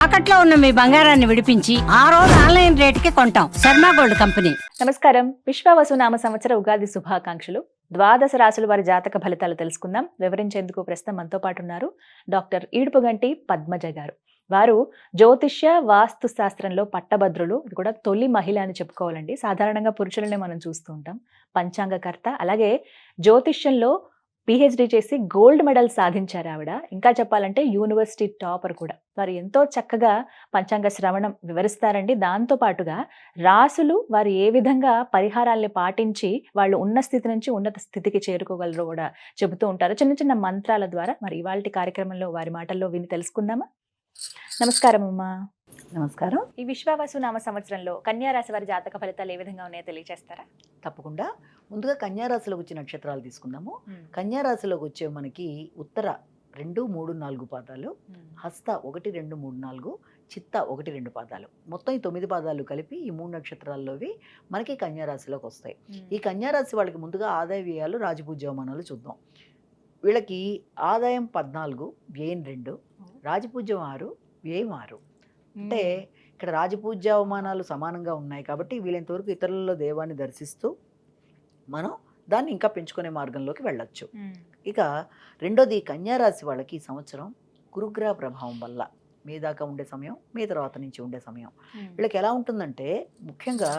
తాకట్లో ఉన్న మీ బంగారాన్ని విడిపించి ఆ రోజు ఆన్లైన్ రేటుకి కొంటాం. Sharma gold company. నమస్కారం. విశ్వావసు నామ సంవత్సర ఉగాది శుభాకాంక్షలు. ద్వాదశ రాశుల వారి జాతక ఫలితాలు తెలుసుకుందాం. వివరించేందుకు ప్రస్తుతం మనతో పాటు ఉన్నారు డాక్టర్ ఈడుపుగంటి పద్మజ గారు. వారు జ్యోతిష్య వాస్తు శాస్త్రంలో పట్టభద్రులు. ఇది కూడా తొలి మహిళ అని చెప్పుకోవాలండి. సాధారణంగా పురుషులనే మనం చూస్తూ ఉంటాం. పంచాంగకర్త, అలాగే జ్యోతిష్యంలో పిహెచ్డి చేసి గోల్డ్ మెడల్ సాధించారు ఆవిడ. ఇంకా చెప్పాలంటే యూనివర్సిటీ టాపర్ కూడా. వారు ఎంతో చక్కగా పంచాంగ శ్రవణం వివరిస్తారండి. దాంతో పాటుగా రాసులు వారు ఏ విధంగా పరిహారాల్ని పాటించి వాళ్ళు ఉన్న స్థితి నుంచి ఉన్నత స్థితికి చేరుకోగలరో కూడా చెబుతూ ఉంటారు చిన్న చిన్న మంత్రాల ద్వారా. మరి ఇవాళ కార్యక్రమంలో వారి మాటల్లో విని తెలుసుకుందామా? నమస్కారం అమ్మా. నమస్కారం. ఈ విశ్వావసు నామ సంవత్సరంలో కన్యా రాశి వారి జాతక ఫలితాలు ఏ విధంగా ఉన్నాయో తెలియజేస్తారా? తప్పకుండా. ముందుగా కన్యారాశిలోకి వచ్చే నక్షత్రాలు తీసుకుందాము. కన్యారాశిలోకి వచ్చే మనకి ఉత్తర 2, 3, 4 పాదాలు, హస్త 1, 2, 3, 4, చిత్త 1, 2 పాదాలు, మొత్తం ఈ 9 పాదాలు కలిపి ఈ 3 నక్షత్రాల్లోవి మనకి కన్యారాశిలోకి వస్తాయి. ఈ కన్యారాశి వాళ్ళకి ముందుగా ఆదాయ వ్యయాలు, రాజపూజ్యవమానాలు చూద్దాం. వీళ్ళకి ఆదాయం 14, వ్యయం 2, రాజపూజ్యం 6, వ్యయం 6. అంటే ఇక్కడ రాజపూజ్య అవమానాలు సమానంగా ఉన్నాయి కాబట్టి వీళ్ళంతవరకు ఇతరులలో దేవాన్ని దర్శిస్తూ మనం దాన్ని ఇంకా పెంచుకునే మార్గంలోకి వెళ్ళొచ్చు. ఇక రెండోది కన్యారాశి వాళ్ళకి ఈ సంవత్సరం గురుగ్రహ ప్రభావం వల్ల మీ దాకా ఉండే సమయం, మీ తర్వాత నుంచి ఉండే సమయం వీళ్ళకి ఎలా ఉంటుందంటే, ముఖ్యంగా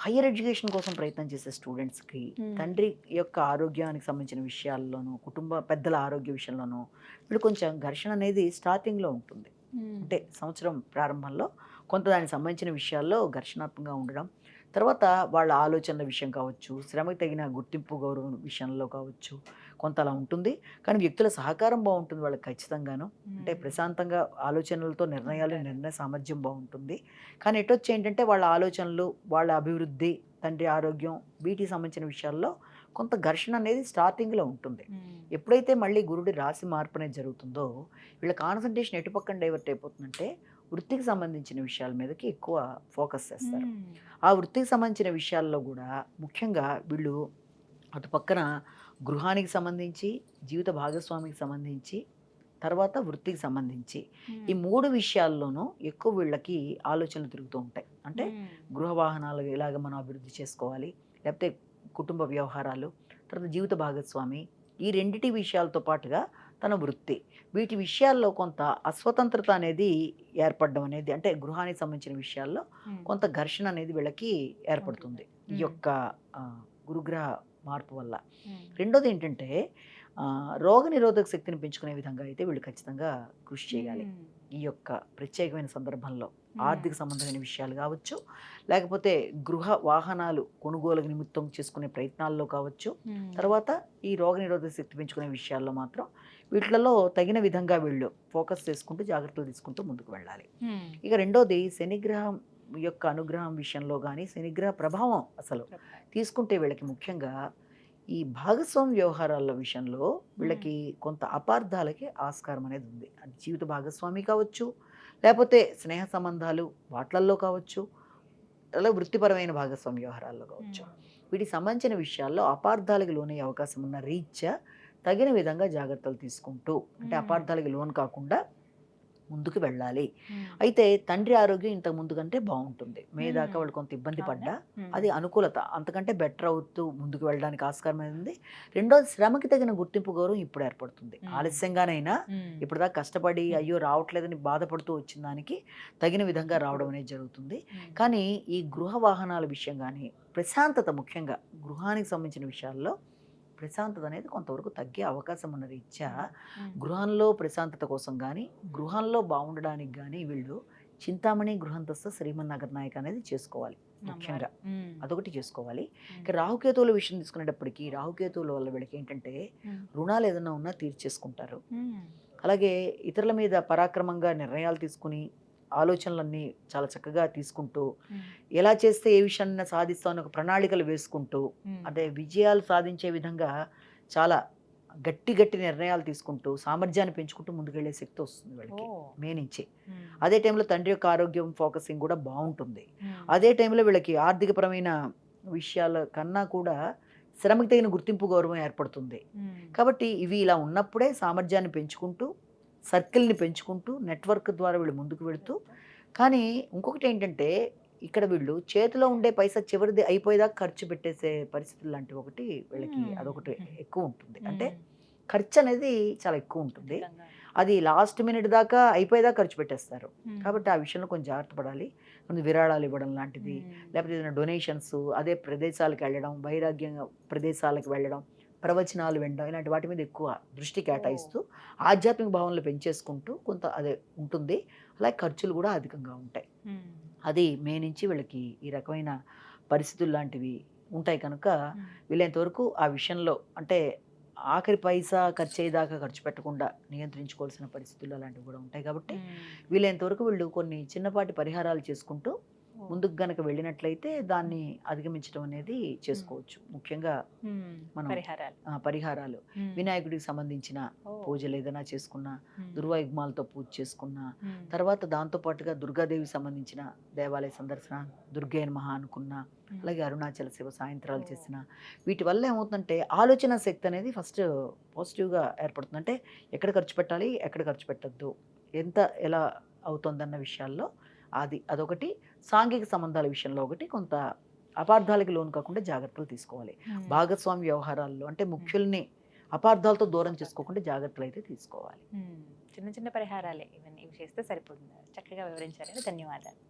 హయ్యర్ ఎడ్యుకేషన్ కోసం ప్రయత్నం చేసే స్టూడెంట్స్కి తండ్రి యొక్క ఆరోగ్యానికి సంబంధించిన విషయాల్లోనూ, కుటుంబ పెద్దల ఆరోగ్య విషయంలోనూ వీళ్ళు కొంచెం ఘర్షణ అనేది స్టార్టింగ్లో ఉంటుంది. అంటే సంవత్సరం ప్రారంభంలో కొంత దానికి సంబంధించిన విషయాల్లో ఘర్షణాత్మకంగా ఉండడం, తర్వాత వాళ్ళ ఆలోచనల విషయం కావచ్చు, శ్రమకు తగిన గుర్తింపు గౌరవం విషయంలో కావచ్చు, కొంత అలా ఉంటుంది. కానీ వ్యక్తుల సహకారం బాగుంటుంది వాళ్ళకి ఖచ్చితంగాను. అంటే ప్రశాంతంగా ఆలోచనలతో నిర్ణయ సామర్థ్యం బాగుంటుంది. కానీ ఎటొచ్చి ఏంటంటే వాళ్ళ ఆలోచనలు, వాళ్ళ అభివృద్ధి, తండ్రి ఆరోగ్యం, వీటికి సంబంధించిన విషయాల్లో కొంత ఘర్షణ అనేది స్టార్టింగ్లో ఉంటుంది. ఎప్పుడైతే మళ్ళీ గురుడి రాశి మార్పు అనేది జరుగుతుందో వీళ్ళ కాన్సన్ట్రేషన్ ఎటుపక్కన డైవర్ట్ అయిపోతుందంటే వృత్తికి సంబంధించిన విషయాల మీదకి ఎక్కువ ఫోకస్ చేస్తారు. ఆ వృత్తికి సంబంధించిన విషయాల్లో కూడా ముఖ్యంగా వీళ్ళు అటు పక్కన గృహానికి సంబంధించి, జీవిత భాగస్వామికి సంబంధించి, తర్వాత వృత్తికి సంబంధించి ఈ 3 విషయాల్లోనూ ఎక్కువ వీళ్ళకి ఆలోచనలు తిరుగుతూ ఉంటాయి. అంటే గృహ వాహనాలు ఎలాగ మనం అభివృద్ధి చేసుకోవాలి, లేకపోతే కుటుంబ వ్యవహారాలు, తర్వాత జీవిత భాగస్వామి, ఈ రెండిటి విషయాలతో పాటుగా తన వృత్తి, వీటి విషయాల్లో కొంత అస్వతంత్రత అనేది ఏర్పడడం అనేది, అంటే గృహానికి సంబంధించిన విషయాల్లో కొంత ఘర్షణ అనేది వీళ్ళకి ఏర్పడుతుంది ఈ యొక్క గురుగ్రహ మార్పు వల్ల. రెండోది ఏంటంటే రోగ నిరోధక శక్తిని పెంచుకునే విధంగా అయితే వీళ్ళు ఖచ్చితంగా కృషి చేయాలి. ఈ యొక్క ప్రత్యేకమైన సందర్భంలో ఆర్థిక సంబంధమైన విషయాలు కావచ్చు, లేకపోతే గృహ వాహనాలు కొనుగోలు నిమిత్తం చేసుకునే ప్రయత్నాల్లో కావచ్చు, తర్వాత ఈ రోగ నిరోధక శక్తి పెంచుకునే విషయాల్లో మాత్రం వీటిలలో తగిన విధంగా వీళ్ళు ఫోకస్ చేసుకుంటూ జాగ్రత్తలు తీసుకుంటూ ముందుకు వెళ్ళాలి. ఇక రెండోది శనిగ్రహం యొక్క అనుగ్రహం విషయంలో కానీ, శనిగ్రహ ప్రభావం అసలు తీసుకుంటే వీళ్ళకి ముఖ్యంగా ఈ భాగస్వామి వ్యవహారాల విషయంలో వీళ్ళకి కొంత అపార్థాలకి ఆస్కారం అనేది ఉంది. అది జీవిత భాగస్వామి కావచ్చు, లేకపోతే స్నేహ సంబంధాలు వాట్లల్లో కావచ్చు, అలా వృత్తిపరమైన భాగస్వామి వ్యవహారాల్లో కావచ్చు, వీటికి సంబంధించిన విషయాల్లో అపార్థాలకు లోనయ్యే అవకాశం ఉన్న రీత్యా తగిన విధంగా జాగ్రత్తలు తీసుకుంటూ, అంటే అపార్థాలకు లోన్ కాకుండా ముందుకు వెళ్ళాలి. అయితే తండ్రి ఆరోగ్యం ఇంతకు ముందు కంటే బాగుంటుంది. దాకా వాళ్ళు కొంత ఇబ్బంది పడ్డా అది అనుకూలత అంతకంటే బెటర్ అవుతూ ముందుకు వెళ్ళడానికి ఆస్కారం ఉంది. రెండోది శ్రమకి తగిన గుర్తింపు గౌరవం ఇప్పుడు ఏర్పడుతుంది. ఆలస్యంగానైనా ఇప్పుడు దాకా కష్టపడి అయ్యో రావట్లేదని బాధపడుతూ వచ్చిన దానికి తగిన విధంగా రావడం అనేది జరుగుతుంది. కానీ ఈ గృహ వాహనాల విషయం కానీ, ప్రశాంతత, ముఖ్యంగా గృహానికి సంబంధించిన విషయాల్లో ప్రశాంతత అనేది కొంతవరకు తగ్గే అవకాశం ఉన్న రీత్యా గృహంలో ప్రశాంతత కోసం కానీ, గృహంలో బాగుండడానికి కానీ వీళ్ళు చింతామణి గృహంతస్థ శ్రీమన్నాగర్ నాయక్ అనేది చేసుకోవాలి. ముఖ్యంగా అదొకటి చేసుకోవాలి. ఇక రాహుకేతువుల విషయం తీసుకునేటప్పటికీ రాహుకేతువుల వల్ల వీళ్ళకి ఏంటంటే రుణాలు ఏదైనా ఉన్నా తీర్చేసుకుంటారు. అలాగే ఇతరుల మీద పరాక్రమంగా నిర్ణయాలు తీసుకుని ఆలోచనలన్నీ చాలా చక్కగా తీసుకుంటూ, ఎలా చేస్తే ఏ విషయాన్ని సాధిస్తామని ఒక ప్రణాళికలు వేసుకుంటూ, అంటే విజయాలు సాధించే విధంగా చాలా గట్టి నిర్ణయాలు తీసుకుంటూ సామర్థ్యాన్ని పెంచుకుంటూ ముందుకెళ్లే శక్తి వస్తుంది వీళ్ళకి మే నుంచి. అదే టైంలో తండ్రి యొక్క ఆరోగ్యం ఫోకసింగ్ కూడా బాగుంటుంది. అదే టైంలో వీళ్ళకి ఆర్థికపరమైన విషయాల కన్నా కూడా శ్రమకి తగిన గుర్తింపు గౌరవం ఏర్పడుతుంది. కాబట్టి ఇవి ఇలా ఉన్నప్పుడే సామర్థ్యాన్ని పెంచుకుంటూ సర్కిల్ని పెంచుకుంటూ నెట్వర్క్ ద్వారా వీళ్ళు ముందుకు వెళుతూ, కానీ ఇంకొకటి ఏంటంటే ఇక్కడ వీళ్ళు చేతిలో ఉండే పైసా చివరిది అయిపోయేదాకా ఖర్చు పెట్టేసే పరిస్థితులు లాంటివి ఒకటి వీళ్ళకి అదొకటి ఎక్కువ ఉంటుంది. అంటే ఖర్చు అనేది చాలా ఎక్కువ ఉంటుంది. అది లాస్ట్ మినిట్ దాకా అయిపోయేదాకా ఖర్చు పెట్టేస్తారు. కాబట్టి ఆ విషయంలో కొంచెం జాగ్రత్త పడాలి. కొంచెం విరాళాలు ఇవ్వడం లాంటిది, లేకపోతే ఏదైనా డొనేషన్స్, అదే ప్రదేశాలకు వెళ్ళడం, వైరాగ్యంగా ప్రదేశాలకు వెళ్ళడం, ప్రవచనాలు వినడం, ఇలాంటి వాటి మీద ఎక్కువ దృష్టి కేటాయిస్తూ ఆధ్యాత్మిక భావనలు పెంచేసుకుంటూ కొంత అదే ఉంటుంది. అలాగే ఖర్చులు కూడా అధికంగా ఉంటాయి. అది మే నుంచి వీళ్ళకి ఈ రకమైన పరిస్థితులు లాంటివి ఉంటాయి కనుక వీళ్ళంతవరకు ఆ విషయంలో అంటే ఆఖరి పైసా ఖర్చు అయ్యేదాకా ఖర్చు పెట్టకుండా నియంత్రించుకోవాల్సిన పరిస్థితులు అలాంటివి కూడా ఉంటాయి. కాబట్టి వీళ్ళంతవరకు వీళ్ళు కొన్ని చిన్నపాటి పరిహారాలు చేసుకుంటూ ముందుకు గనక వెళ్ళినట్లయితే దాన్ని అధిగమించడం అనేది చేసుకోవచ్చు. ముఖ్యంగా మనం పరిహారాలు వినాయకుడికి సంబంధించిన పూజలు ఏదైనా చేసుకున్నా, దుర్వాయుగ్మాలతో పూజ చేసుకున్నా, తర్వాత దాంతో పాటుగా దుర్గాదేవికి సంబంధించిన దేవాలయ సందర్శన, దుర్గయ్య మహా అనుకున్నా, అలాగే అరుణాచల శివ సాయంత్రాలు చేసిన, వీటి వల్ల ఏమవుతుందంటే ఆలోచన శక్తి అనేది ఫస్ట్ పాజిటివ్గా ఏర్పడుతుంది. అంటే ఎక్కడ ఖర్చు పెట్టాలి, ఎక్కడ ఖర్చు పెట్టద్దు, ఎంత ఎలా అవుతుందన్న విషయాల్లో అదొకటి. సాంఘిక సంబంధాల విషయంలో ఒకటి కొంత అపార్థాలకి లోను కాకుండా జాగ్రత్తలు తీసుకోవాలి. భాగస్వామి వ్యవహారాల్లో అంటే ముఖ్యుల్ని అపార్థాలతో దూరం చేసుకోకుండా జాగ్రత్తలు అయితే తీసుకోవాలి. చిన్న చిన్న పరిహారాలే ఇవన్నీ, ఇవి చేస్తే సరిపోతుంది. చక్కగా వివరించారని ధన్యవాదాలు.